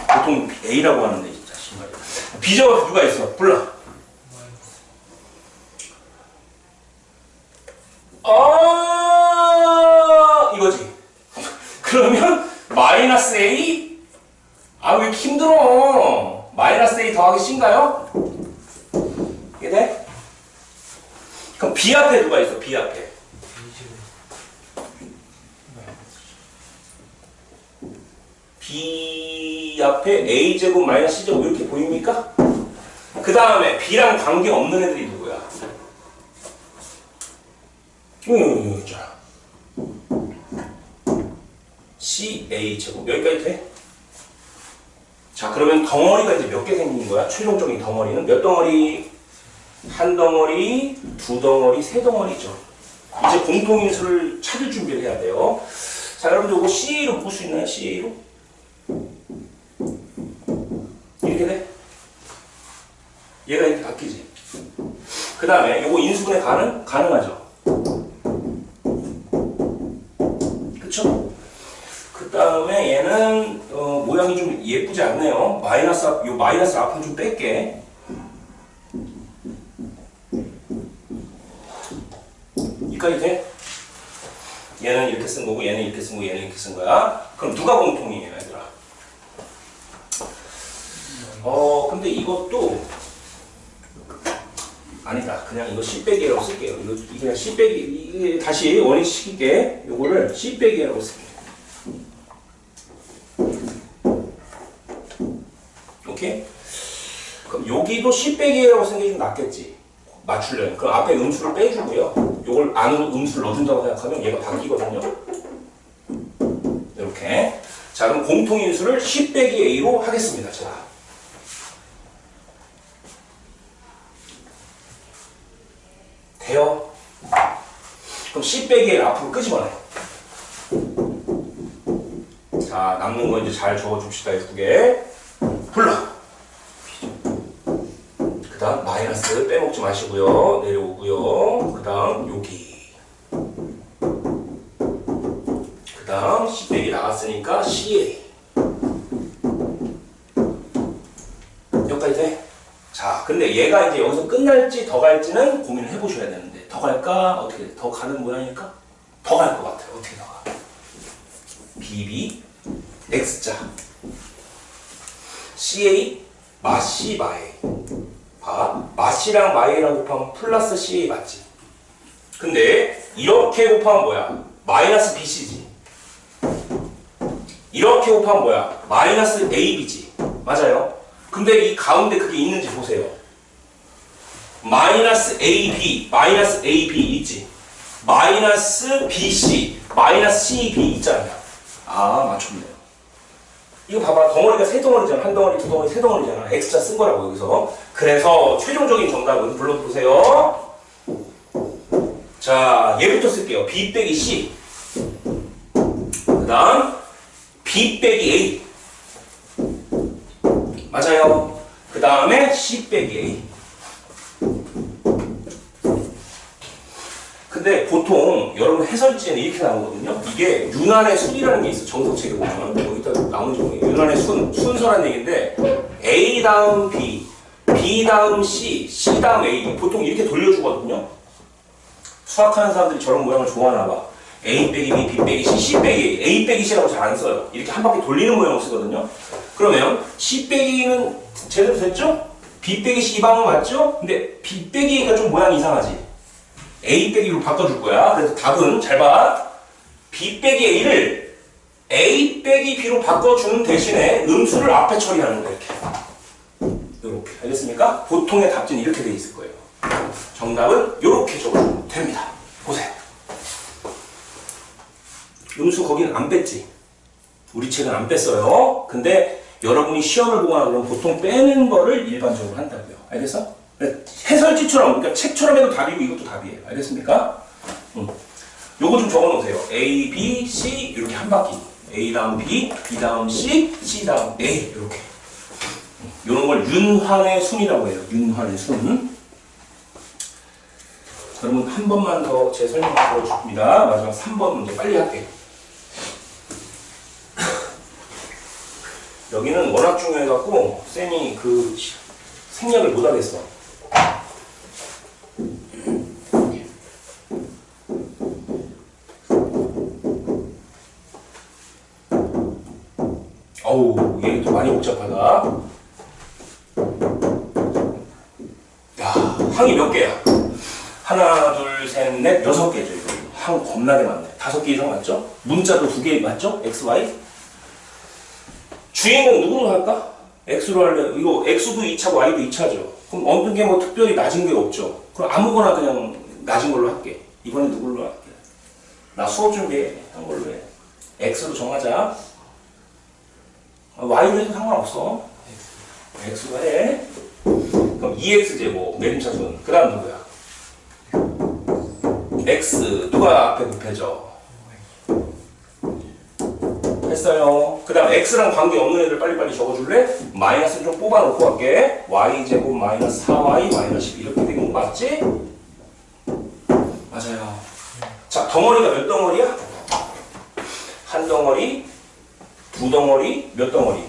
보통 A라고 하는데 진짜 신발. B제곱 누가 있어? 불러. 이거지. 그러면 마이너스 A? 왜 이렇게 힘들어? 마이너스 A 더하기 C인가요? 이게 돼? 그럼 B 앞에 누가 있어? B 앞에. B 앞에 A제곱 마이너스 C제곱 이렇게 보입니까? 그 다음에 B랑 관계없는 애들이 누구야? 자, CA제곱 여기까지 돼? 자, 그러면 덩어리가 이제 몇 개 생긴 거야? 최종적인 덩어리는 몇 덩어리? 한 덩어리, 두 덩어리, 세 덩어리죠. 이제 공통인수를 찾을 준비를 해야 돼요. 자, 여러분들 이거 CA로 볼 수 있나요? CA로? 이렇게 돼? 얘가 이렇게 바뀌지. 그 다음에 요거 인수분해 가능하죠. 그쵸? 그 다음에 얘는 모양이 좀 예쁘지 않네요. 마이너스 앞, 요 마이너스 앞은 좀 뺄게. 이까지 돼? 얘는 이렇게 쓴 거고 얘는 이렇게 쓴 거고 얘는 이렇게 쓴 거야. 그럼 누가 공통이에요, 얘들아? 근데 이것도 아니다. 그냥 이거 C 빼기라고 쓸게요. 이거 그냥 C 빼기, 이게 다시 원위치 시킬게. 요거를 C 빼기라고 쓸게요. 오케이? 그럼 여기도 C 빼기라고 쓰는 게 좀 낫겠지. 맞추려면. 그럼 앞에 음수를 빼주고요. 요걸 안으로 음수를 넣어준다고 생각하면 얘가 바뀌거든요. 이렇게. 자, 그럼 공통인수를 C 빼기 A로 하겠습니다. 자. 돼요? 그럼 C 빼기 A를 앞으로 끄집어내요. 자, 남는 거 이제 잘 적어줍시다. 예쁘게. 불러. 그 다음 마이너스 빼먹지 마시고요. 내려오고요. 그 다음 여기. 그 다음 C 빼기 나갔으니까 CA. 여기까지 돼? 자, 근데 얘가 이제 여기서 끝날지 더 갈지는 고민을 해보셔야 되는데 더 갈까? 어떻게 돼? 더 가는 모양일까? 더 갈 것 같아요. 어떻게 더 가? BB X자 CA 마C 마에 봐. 마C랑 마이랑 곱하면 플러스 CA 맞지? 근데 이렇게 곱하면 뭐야? 마이너스 BC지. 이렇게 곱하면 뭐야? 마이너스 AB지. 맞아요? 근데 이 가운데 그게 있는지 보세요. 마이너스 AB, 마이너스 AB 있지? 마이너스 BC, 마이너스 CB 있잖아요. 아, 맞췄네요. 이거 봐봐. 덩어리가 세 덩어리잖아. 한 덩어리, 두 덩어리, 세 덩어리잖아. X자 쓴 거라고, 여기서. 그래서 최종적인 정답은 불러보세요. 자, 얘부터 쓸게요. B 빼기 C. 그 다음, B 빼기 A. 맞아요. 그 다음에 C 빼기 A. 근데 보통 여러분 해설지에는 이렇게 나오거든요. 이게 윤환의 순이라는 게 있어. 정석책에 보면 여기다 나오는지 모르겠어요. 윤환의 순서라는 얘기인데 A 다음 B, B 다음 C, C 다음 A 보통 이렇게 돌려주거든요. 수학하는 사람들이 저런 모양을 좋아하나 봐. A 빼기 B, B 빼기 C, C 빼기 A 빼기 C라고 잘 안 써요. 이렇게 한 바퀴 돌리는 모양을 쓰거든요. 그러면 C 빼기는 제대로 됐죠? B 빼기 C 이 방은 맞죠? 근데 B 빼기가 좀 모양이 이상하지? A 빼기로 바꿔줄 거야. 그래서 답은 잘 봐. B 빼기 A를 A 빼기 B로 바꿔주는 대신에 음수를 앞에 처리하는 거야. 이렇게. 알겠습니까? 보통의 답지는 이렇게 돼 있을 거예요. 정답은 이렇게 적어주면 됩니다. 보세요. 음수 거기는 안 뺐지. 우리 책은 안 뺐어요. 근데 여러분이 시험을 보거나 그러면 보통 빼는 거를 일반적으로 한다고요. 알겠어? 해설지처럼, 그러니까 책처럼 해도 답이고 이것도 답이에요. 알겠습니까? 요거 좀 적어 놓으세요. A, B, C 이렇게 한 바퀴. A 다음 B, B 다음 C, C 다음 A 이렇게. 요런 걸 윤환의 순이라고 해요. 윤환의 순. 여러분 한 번만 더 제 설명 들어줍니다. 마지막 3번 문제 빨리 할게요. 여기는 워낙 중요해갖고 쌤이 그 생략을 못하겠어. 어우, 얘도 많이 복잡하다. 야, 항이 몇 개야? 하나, 둘, 셋, 넷, 6개죠. 이거. 항 겁나게 많네. 5개 이상 맞죠? 문자도 2개 맞죠? X, Y? 주인공 누구로 할까? X로 할래? 이거 X도 2차고 Y도 2차죠. 그럼 어느 게 뭐 특별히 낮은 게 없죠. 그럼 아무거나 그냥 낮은 걸로 할게. 이번에 누구로 할게? 나 수업 준비한 걸로 해. X로 정하자. Y로 해도 상관없어. X로 해. 그럼 2X제곱, 내림차순. 그 다음 누구야? X. 누가 앞에 곱해져? 했어요. 그 다음 X랑 관계없는 애들 빨리빨리 적어줄래? 마이너스를 좀 뽑아놓고 갈게. Y제곱 마이너스 4Y 마이너스 10 이렇게 되는 거 맞지? 맞아요. 자, 덩어리가 몇 덩어리야? 한 덩어리, 두 덩어리, 몇 덩어리?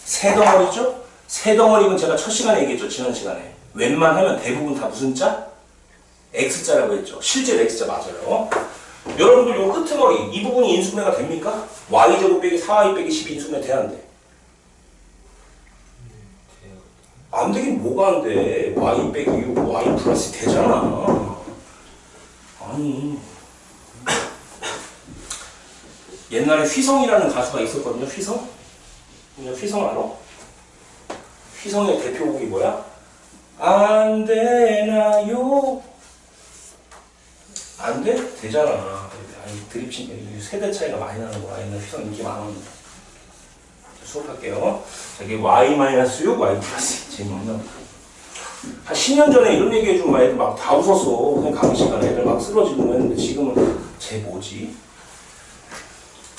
세 덩어리죠? 세 덩어리면 제가 첫 시간에 얘기했죠. 지난 시간에. 웬만하면 대부분 다 무슨 자? X자라고 했죠. 실제 X자 맞아요. 여러분들 요 끄트머리 이 부분이 인수분해가 됩니까? Y제곱 빼기 4Y 빼기 10이 인수분해 돼야 안 돼? 안 되긴 뭐가 안 돼. y 빼기 y 플러스 되잖아. 아니. 옛날에 휘성이라는 가수가 있었거든요. 휘성? 휘성 알아? 휘성의 대표곡이 뭐야? 안 되나요? 안 돼? 되잖아. 아니, 드립친 세대 차이가 많이 나는 거야. 옛날 휘성 인기 많았는데. 수업할게요. 자, 이게 y-6, y 플러스 재미없나 보다. 한 10년 전에 이런 얘기 해주면 애들 막 다 웃었어. 그냥 강의 시간에 애들 막 쓰러지고 했는데 지금은 쟤 뭐지?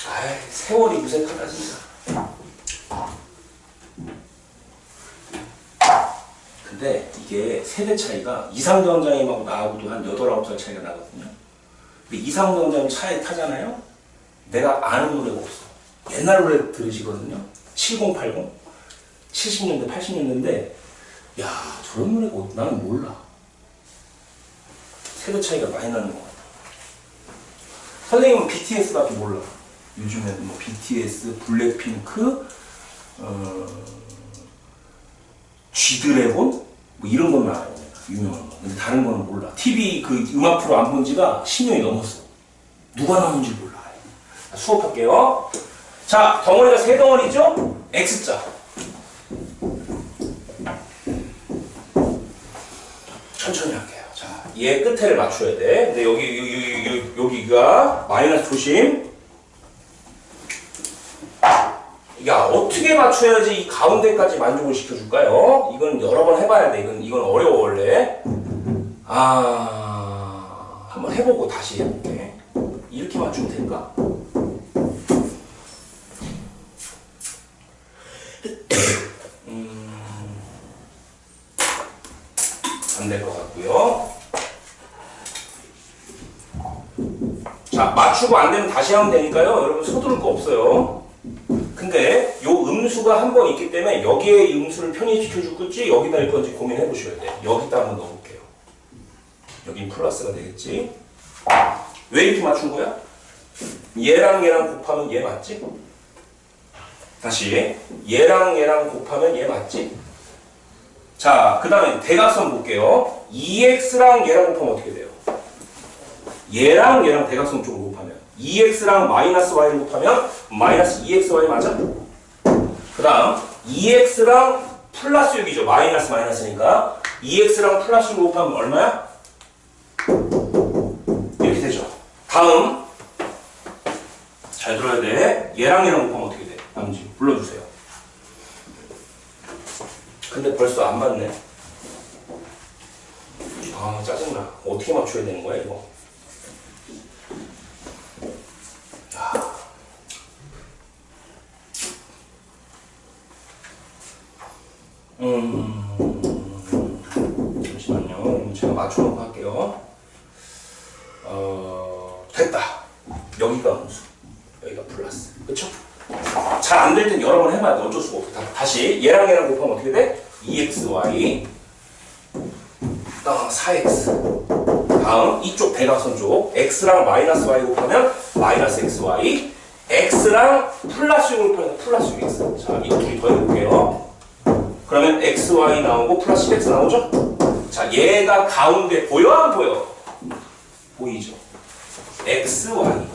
아이, 세월이 무색하다 진짜. 근데 이게 세대 차이가 이상도 원장님하고 나하고도 한 8, 9살 차이가 나거든요. 근데 이상도 원장님 차에 타잖아요? 내가 아는 노래가 없어. 옛날 노래 들으시거든요. 70, 80, 70년대, 80년대인데 야, 저런 노래가 나는 몰라. 세대 차이가 많이 나는 것 같아. 선생님은 BTS밖에 몰라. 요즘에는 뭐 BTS, 블랙핑크, G드래곤 뭐 이런 것만 알아요. 유명한 거. 근데 다른 거는 몰라. TV 그 음악 프로 안 본 지가 10년이 넘었어. 누가 나온지 몰라. 수업할게요. 자, 덩어리가 세 덩어리죠? X자. 천천히 할게요. 자, 얘 끝에를 맞춰야 돼. 근데 여기가 마이너스 조심. 야, 어떻게 맞춰야지 이 가운데까지 만족을 시켜줄까요? 이건 여러 번 해봐야 돼. 이건 어려워, 원래. 한번 해보고 다시 해볼게. 이렇게 맞추면 될까? 안 될 것 같고요. 자, 맞추고 안 되면 다시 하면 되니까요. 여러분 서두를 거 없어요. 근데 요 음수가 한 번 있기 때문에 여기에 음수를 편입시켜 줄 건지 여기다 일 건지 고민해 보셔야 돼요. 여기다 한번 넣어볼게요. 여긴 플러스가 되겠지. 왜 이렇게 맞춘 거야? 얘랑 얘랑 곱하면 얘 맞지? 다시 얘랑 얘랑 곱하면 얘 맞지? 자, 그 다음에 대각선 볼게요. 2x랑 얘랑 곱하면 어떻게 돼요? 얘랑 얘랑 대각선 쪽으로 곱하면 2x랑 마이너스 y를 곱하면 마이너스 2xy 맞아? 그 다음 2x랑 플러스 6이죠. 마이너스 마이너스니까 2x랑 플러스 6 곱하면 얼마야? 이렇게 되죠. 다음 잘 들어야 돼. 얘랑 얘랑 곱하면 어떻게 돼? 남지 불러주세요. 근데 벌써 안 맞네. 아, 짜증나. 어떻게 맞춰야 되는 거야 이거? 잠시만요. 제가 맞춰놓고 할게요. 됐다. 여기가 음수, 여기가 플러스. 그쵸? 잘 안 될 땐 여러 번 해봐야 돼. 어쩔 수가 없어. 다시 얘랑 얘랑 곱하면 어떻게 돼? 2xy 다음 4x 다음 이쪽 대각선 쪽 x랑 마이너스 y 곱하면 마이너스 xy x랑 플러스 6을 곱하면 플러스 6x. 자, 이거 둘이 더해볼게요. 그러면 xy 나오고 플러스 10x 나오죠? 자, 얘가 가운데 보여 안 보여? 보이죠? xy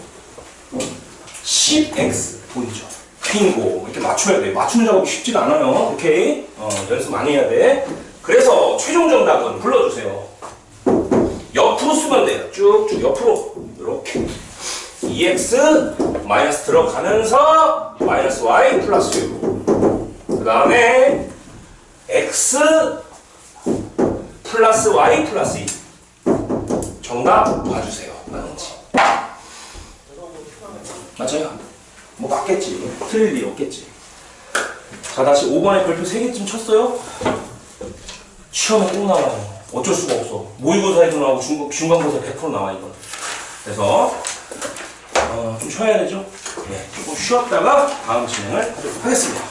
10x 보이죠? 빙고. 이렇게 맞춰야 돼. 맞추는 작업이 쉽지가 않아요. 오케이? 연습 많이 해야 돼. 그래서 최종 정답은 불러주세요. 옆으로 쓰면 돼요. 쭉쭉 옆으로. 이렇게 2x 마이너스 들어가면서 마이너스 y 플러스 6. 그 다음에 x 플러스 y 플러스 2. 정답 봐주세요. 맞는지. 맞아요? 뭐 맞겠지. 틀릴 일 없겠지. 자, 다시 5번에 별표 3개쯤 쳤어요? 시험에 꼭 나와요. 어쩔 수가 없어. 모의고사에도 나오고 중간고사 100% 나와 이건. 그래서 좀 쉬어야 되죠? 네, 조금 쉬었다가 다음 진행을 하도록 하겠습니다.